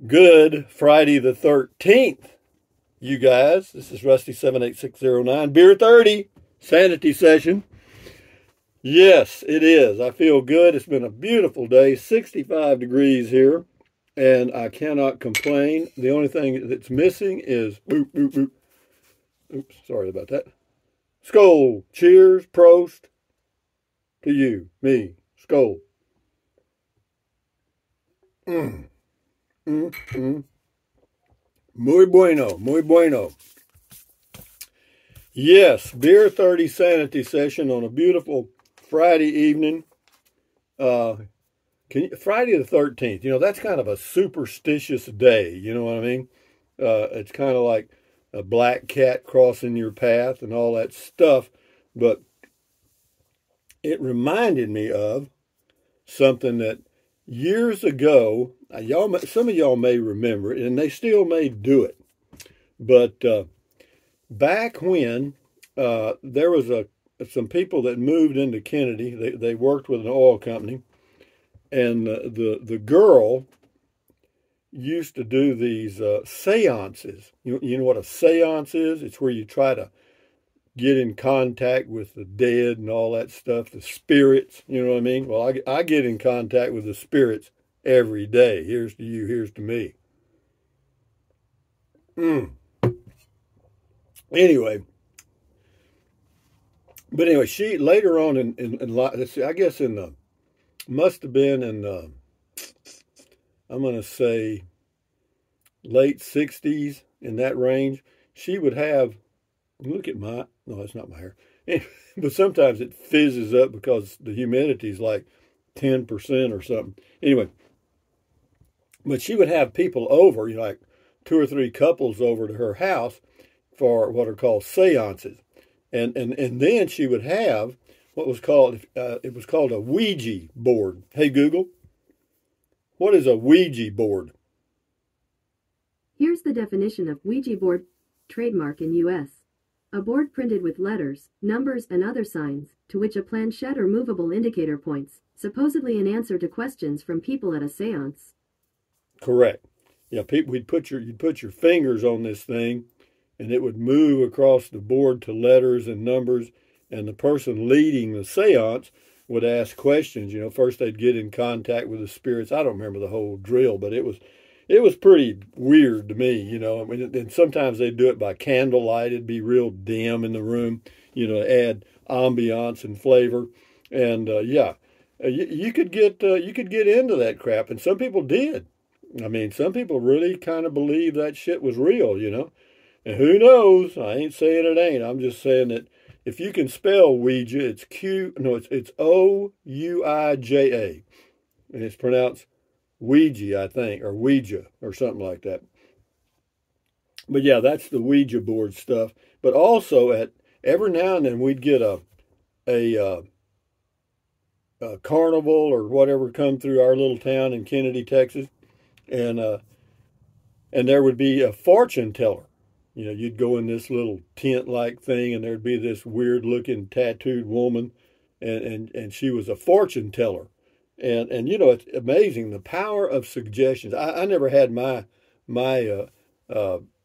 Good Friday the 13th, you guys. This is Rusty 78609. Beer 30, Sanity session. Yes, it is. I feel good. It's been a beautiful day, 65 degrees here, and I cannot complain. The only thing that's missing is, oops, sorry about that. Skål, cheers, prost to you, me, skål. Mm, mm. Muy bueno, muy bueno. Yes, Beer 30 Sanity session on a beautiful Friday evening. Friday the 13th, that's kind of a superstitious day, you know what I mean? It's kind of like a black cat crossing your path and all that stuff, but it reminded me of something that years ago, some of y'all may remember it, and they still may do it, but back when there was some people that moved into Kennedy. They worked with an oil company, and the girl used to do these seances. You know what a seance is? It's where you try to get in contact with the dead and all that stuff, the spirits. You know what I mean? Well, I get in contact with the spirits every day. Here's to you. Here's to me. Anyway. But anyway, she later on let's see, I guess must have been in I'm going to say late 60s, in that range. She would have, no, it's not my hair. But sometimes it fizzes up because the humidity is like 10% or something. Anyway, but she would have people over, like 2 or 3 couples over to her house for what are called seances. And then she would have what was called, it was called a Ouija board. Hey, Google, what is a Ouija board? Here's the definition of Ouija board, trademark in U.S. A board printed with letters, numbers, and other signs, to which a planchette or movable indicator points, supposedly in answer to questions from people at a seance. Correct. Yeah, you'd put your fingers on this thing, and it would move across the board to letters and numbers, and the person leading the seance would ask questions. First they'd get in contact with the spirits. I don't remember the whole drill, but it was pretty weird to me, I mean, and sometimes they'd do it by candlelight. It'd be real dim in the room, add ambiance and flavor. And you could get into that crap, and some people did. I mean, some people really kind of believe that shit was real, And who knows? I ain't saying it ain't. I'm just saying that if you can spell Ouija, it's it's Ouija, and it's pronounced Ouija, I think, or Ouija, or something like that. But yeah, that's the Ouija board stuff. But also, every now and then we'd get a carnival or whatever come through our little town in Kennedy, Texas, and there would be a fortune teller. You'd go in this little tent-like thing, and there'd be this weird-looking tattooed woman, and she was a fortune teller. And it's amazing, the power of suggestions. I never had my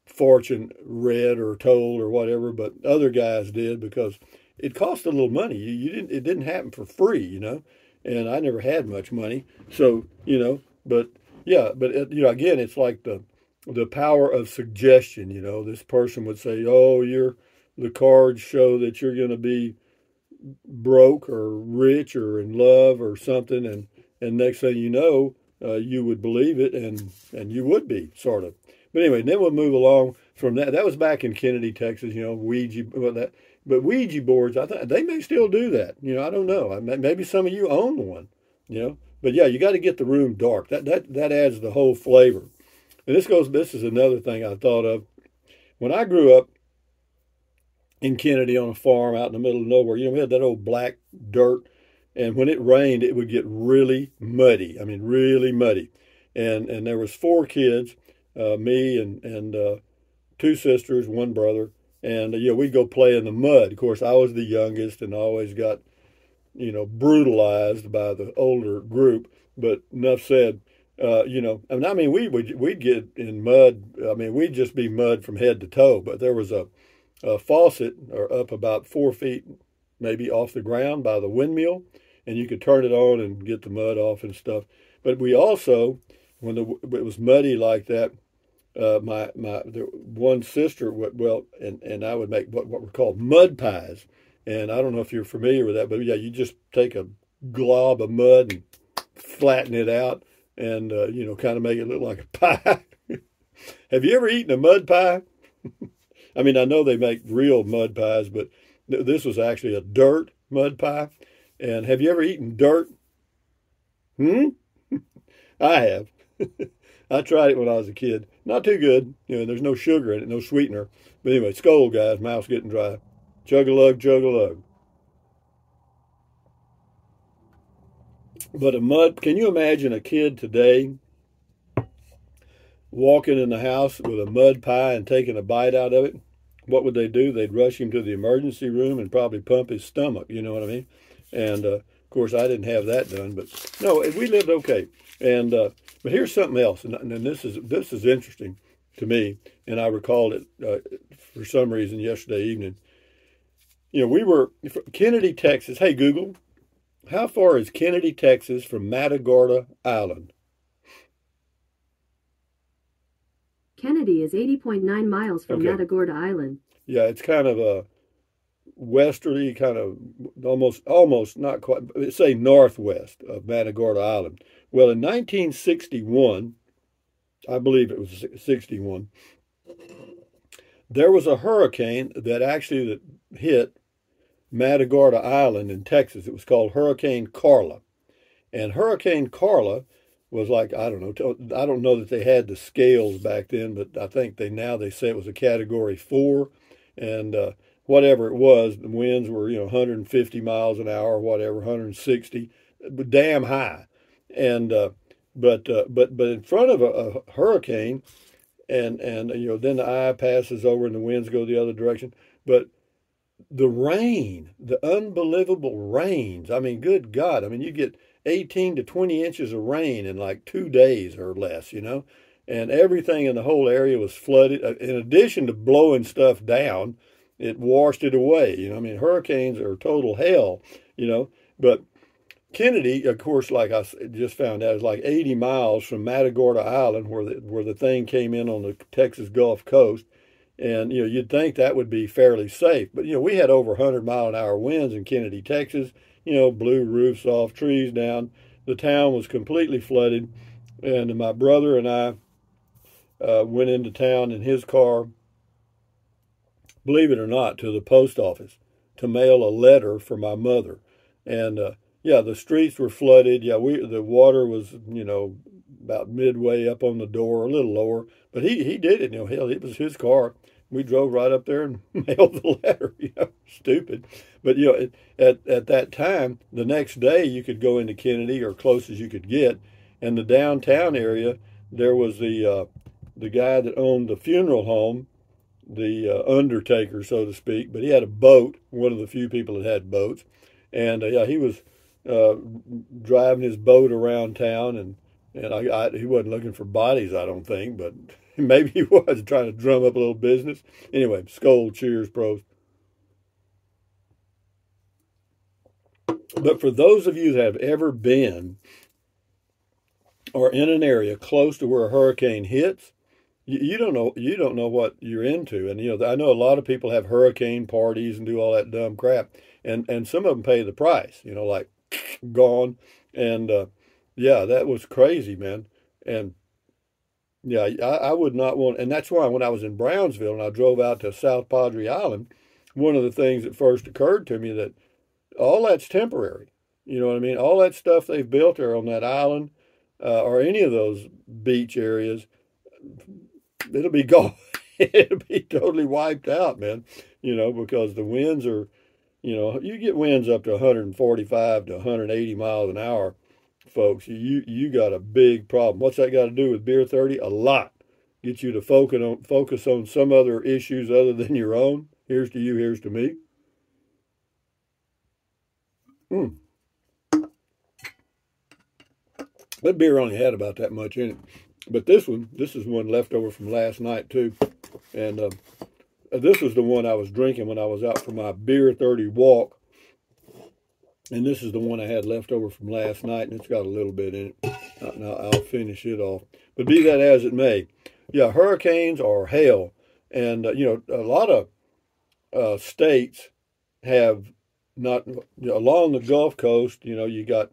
fortune read or told or whatever, but other guys did, because it cost a little money. It didn't happen for free, and I never had much money. So, but yeah, but again, it's like the power of suggestion. This person would say, "Oh, the cards show that you're going to be broke or rich or in love or something," and next thing you know, you would believe it, and you would be, sort of. But anyway, then we'll move along from that. That was back in Kennedy, Texas. Ouija, but Ouija boards, I think they may still do that. I don't know. Maybe some of you own one. But yeah, you got to get the room dark. That adds the whole flavor. And this is another thing I thought of. When I grew up in Kennedy on a farm out in the middle of nowhere, we had that old black dirt, and when it rained, it would get really muddy. I mean, really muddy. And there was 4 kids, me and 2 sisters, 1 brother, and we'd go play in the mud. Of course, I was the youngest and always got, brutalized by the older group. But enough said. I mean, we'd get in mud. I mean, we'd just be mud from head to toe. But there was a faucet or up about 4 feet, maybe off the ground by the windmill, and you could turn it on and get the mud off and stuff. But we also, when it was muddy like that, the one sister would, well, and I would make what were called mud pies. And I don't know if you're familiar with that, but yeah, you just take a glob of mud and flatten it out, and kind of make it look like a pie. Have you ever eaten a mud pie? I mean, I know they make real mud pies, but this was actually a dirt mud pie. And have you ever eaten dirt? Hmm? I have. I tried it when I was a kid. Not too good. There's no sugar in it, no sweetener. But anyway, skull, guys. Mouth's getting dry. Chug a lug, chug a lug. But can you imagine a kid today walking in the house with a mud pie and taking a bite out of it? What would they do? They'd rush him to the emergency room and probably pump his stomach. You know what I mean? And of course, I didn't have that done, but no, we lived okay. And but here's something else, and this is interesting to me, and I recalled it for some reason yesterday evening. We were Kennedy, Texas. Hey Google, how far is Kennedy, Texas from Matagorda Island? Kennedy is 80.9 miles from Okay. Matagorda Island. Yeah, it's kind of a westerly, kind of almost not quite, say northwest of Matagorda Island. Well, in 1961, I believe it was 61, there was a hurricane that hit Matagorda Island in Texas. It was called Hurricane Carla. And Hurricane Carla was like, I don't know, I don't know that they had the scales back then, but I think they say it was a category 4. And whatever it was, the winds were, 150 miles an hour, whatever, 160, but damn high. And but in front of a hurricane, and then the eye passes over and the winds go the other direction. But the rain, the unbelievable rains. I mean, good God. I mean, you get 18 to 20 inches of rain in like 2 days or less. And everything in the whole area was flooded. In addition to blowing stuff down, it washed it away. I mean, hurricanes are total hell. But Kennedy, of course, like I just found out, is like 80 miles from Matagorda Island, where the thing came in on the Texas Gulf Coast. And you'd think that would be fairly safe, but we had over 100-mile-an-hour winds in Kennedy, Texas. Blew roofs off, trees down. The town was completely flooded, and my brother and I went into town in his car, believe it or not, to the post office to mail a letter for my mother. And yeah, the streets were flooded. Yeah, the water was about midway up on the door, a little lower, but he did it. Hell, it was his car. We drove right up there and mailed the letter. Stupid, but at that time, the next day you could go into Kennedy, or close as you could get, and the downtown area, there was the guy that owned the funeral home, the undertaker, so to speak, but he had a boat, one of the few people that had boats. And yeah, he was driving his boat around town, and he wasn't looking for bodies, I don't think, but maybe he was trying to drum up a little business. Anyway, skull, cheers, pros. But for those of you that have ever been or in an area close to where a hurricane hits, you don't know what you're into. And I know a lot of people have hurricane parties and do all that dumb crap, and some of them pay the price. Like gone. And yeah, that was crazy, man. And yeah, I would not want. And that's why when I was in Brownsville and I drove out to South Padre Island, one of the things that first occurred to me that all that's temporary. You know what I mean? All that stuff they've built there on that island, or any of those beach areas, it'll be gone. It'll be totally wiped out, man. Because the winds are, you get winds up to 145 to 180 miles an hour, folks. You got a big problem. What's that got to do with Beer 30? A lot. Get you to focus on some other issues other than your own. Here's to you, here's to me. That beer only had about that much in it. But this is one left over from last night too. And this was the one I was drinking when I was out for my Beer 30 walk. And this is the one I had left over from last night, and it's got a little bit in it. Now I'll finish it off. But be that as it may, yeah, hurricanes are hell. And, you know, a lot of states have not, you know, along the Gulf Coast, you know, you got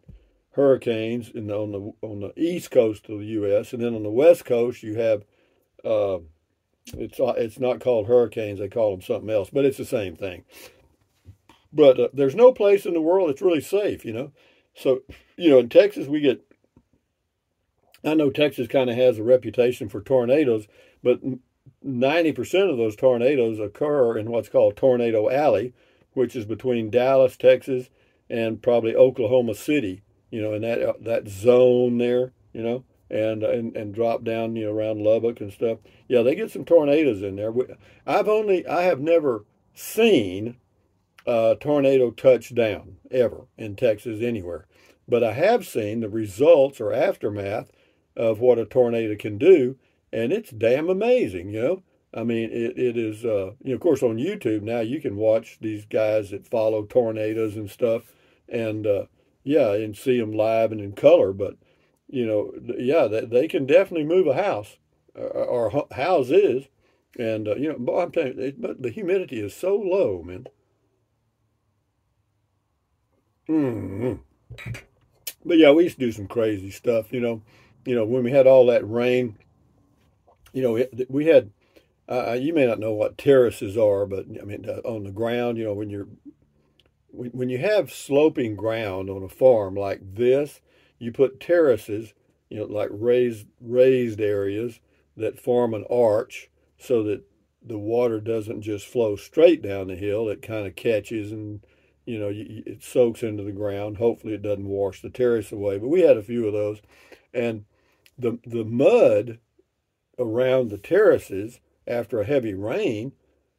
hurricanes on the east coast of the U.S., and then on the west coast you have, it's not called hurricanes, they call them something else, but it's the same thing. But there's no place in the world that's really safe, you know. So, you know, in Texas, I know Texas kind of has a reputation for tornadoes, but 90% of those tornadoes occur in what's called Tornado Alley, which is between Dallas, Texas, and probably Oklahoma City, you know, in that zone there, you know, and drop down, you know, around Lubbock and stuff. Yeah, they get some tornadoes in there. I have never seen tornado touchdown ever in Texas anywhere. But I have seen the results or aftermath of what a tornado can do, and it's damn amazing, you know. I mean, it is, you know, of course, on YouTube now you can watch these guys that follow tornadoes and stuff, and yeah, and see them live and in color. But, you know, yeah, they can definitely move a house or houses, and, you know, boy, I'm telling you, but the humidity is so low, man. Mm-hmm. But yeah, we used to do some crazy stuff, you know. You know, when we had all that rain, you know, we had, you may not know what terraces are, but I mean, on the ground, you know, when you have sloping ground on a farm like this, you put terraces, you know, like raised areas that form an arch so that the water doesn't just flow straight down the hill. It kind of catches and, you know, it soaks into the ground. Hopefully it doesn't wash the terrace away. But we had a few of those. And the mud around the terraces after a heavy rain,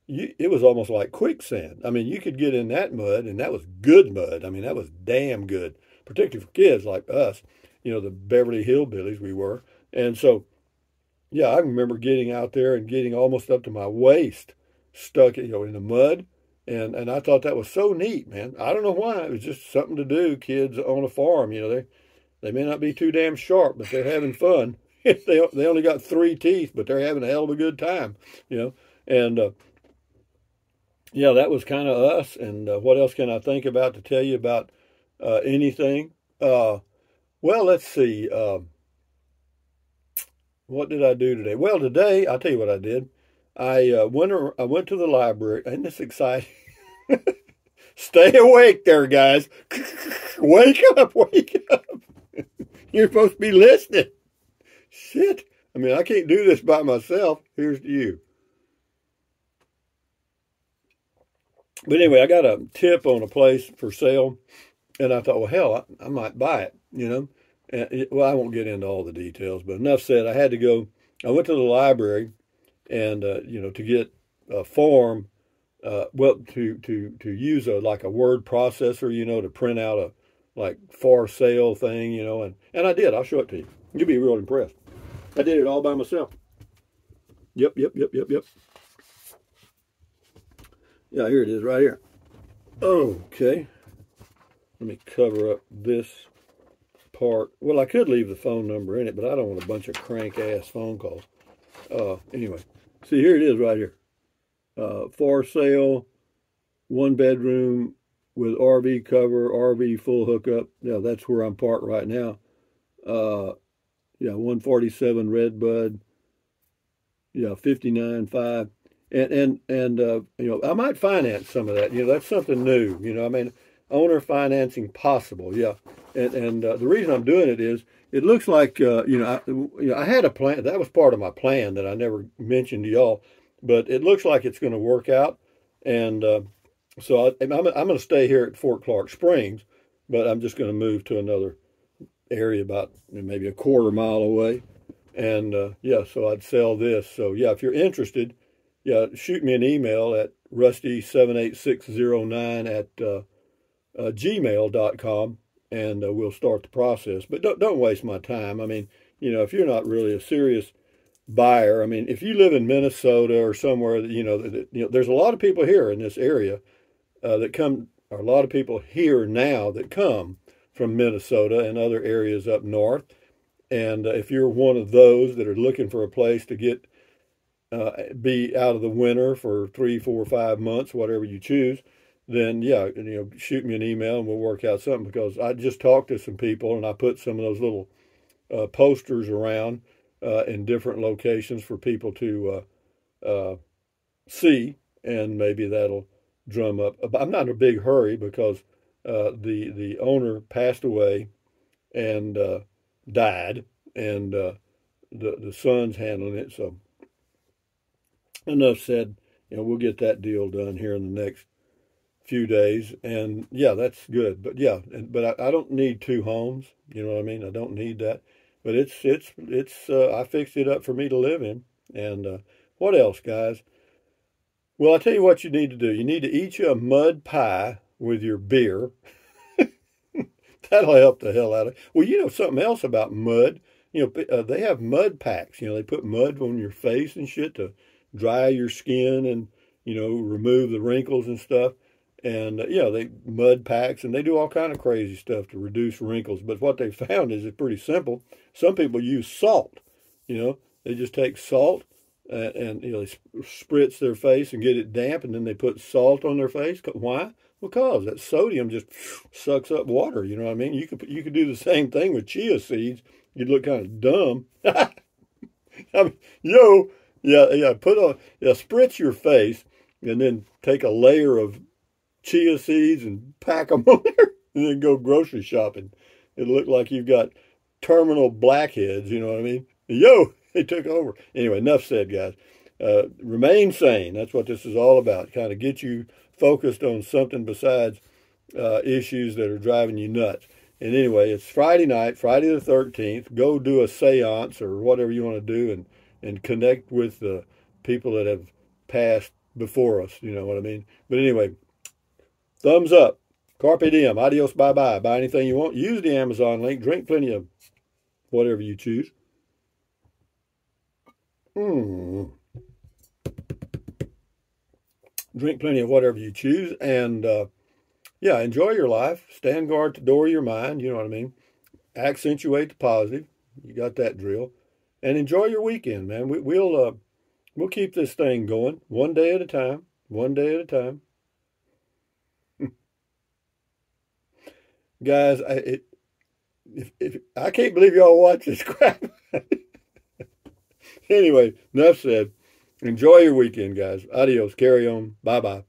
it was almost like quicksand. I mean, you could get in that mud, and that was good mud. I mean, that was damn good, particularly for kids like us, you know, the Beverly Hillbillies we were. And so, yeah, I remember getting out there and getting almost up to my waist stuck, you know, in the mud. And I thought that was so neat, man. I don't know why. It was just something to do, kids on a farm, you know, they may not be too damn sharp, but they're having fun. They only got 3 teeth, but they're having a hell of a good time, you know. And yeah, that was kind of us. And what else can I think about to tell you about anything? Well, let's see. What did I do today? Well, today I'll tell you what I did. I went to the library. Isn't this exciting? Stay awake there, guys. Wake up, wake up. You're supposed to be listening. Shit. I mean, I can't do this by myself. Here's to you. But anyway, I got a tip on a place for sale, and I thought, well, hell, I might buy it, you know. And well, I won't get into all the details, but enough said. I had to go. I went to the library, and you know, to get a form, well, to use like a word processor, you know, to print out a like for sale thing, you know, and I did. I'll show it to you. You'll be real impressed. I did it all by myself. Yep. Yeah, here it is right here. Okay. Let me cover up this part. Well, I could leave the phone number in it, but I don't want a bunch of crank-ass phone calls. Anyway, see, here it is right here. For sale, 1 bedroom with RV cover, RV full hookup. Yeah, that's where I'm parked right now. Yeah, 147 Redbud. Yeah, 59.5. And you know, I might finance some of that. You know, that's something new. You know, I mean, owner financing possible. Yeah, and the reason I'm doing it is it looks like you know, I had a plan. That was part of my plan that I never mentioned to y'all, but it looks like it's going to work out. And so I'm going to stay here at Fort Clark Springs, but I'm just going to move to another area about maybe a quarter mile away. And yeah, so I'd sell this. So yeah, if you're interested, yeah, shoot me an email at rusty78609 at gmail.com, and we'll start the process. But don't waste my time. I mean, if you're not really a serious buyer, I mean, if you live in Minnesota or somewhere that there's a lot of people here in this area that come, or a lot of people here now that come from Minnesota and other areas up north. And if you're one of those that are looking for a place to get be out of the winter for 3, 4, 5 months, whatever you choose, then yeah, shoot me an email and we'll work out something. Because I just talked to some people and I put some of those little posters around in different locations for people to see, and maybe that'll drum up. I'm not in a big hurry because the owner passed away and died, and the son's handling it. So enough said. We'll get that deal done here in the next few days, and yeah, that's good. But yeah, but I don't need 2 homes. You know what I mean? I don't need that. But it's I fixed it up for me to live in. And what else, guys? Well, I tell you what you need to do. You need to eat you a mud pie with your beer. That'll help the hell out of it. Well, something else about mud. They have mud packs. They put mud on your face and shit to dry your skin and, remove the wrinkles and stuff. And, they mud packs, and they do all kind of crazy stuff to reduce wrinkles. But what they found is it's pretty simple. Some people use salt. They just take salt and they spritz their face and get it damp, and then they put salt on their face. Why? Because that sodium just sucks up water. You know what I mean? You could do the same thing with chia seeds. You'd look kind of dumb. I mean, spritz your face, and then take a layer of chia seeds and pack them on there, and then go grocery shopping. It'll look like you've got terminal blackheads. You know what I mean? They took over. Anyway, enough said, guys. Remain sane. That's what this is all about. Kind of get you focused on something besides issues that are driving you nuts. And anyway, it's Friday night, Friday the 13th. Go do a seance or whatever you want to do, and connect with the people that have passed before us. You know what I mean? But anyway, thumbs up. Carpe diem. Adios. Bye-bye. Buy anything you want. Use the Amazon link. Drink plenty of whatever you choose. Drink plenty of whatever you choose. And, enjoy your life. Stand guard to door your mind. You know what I mean? Accentuate the positive. You got that drill. And enjoy your weekend, man. We'll keep this thing going one day at a time. One day at a time. Guys, I can't believe y'all watch this crap. Anyway, enough said. Enjoy your weekend, guys. Adios. Carry on. Bye-bye.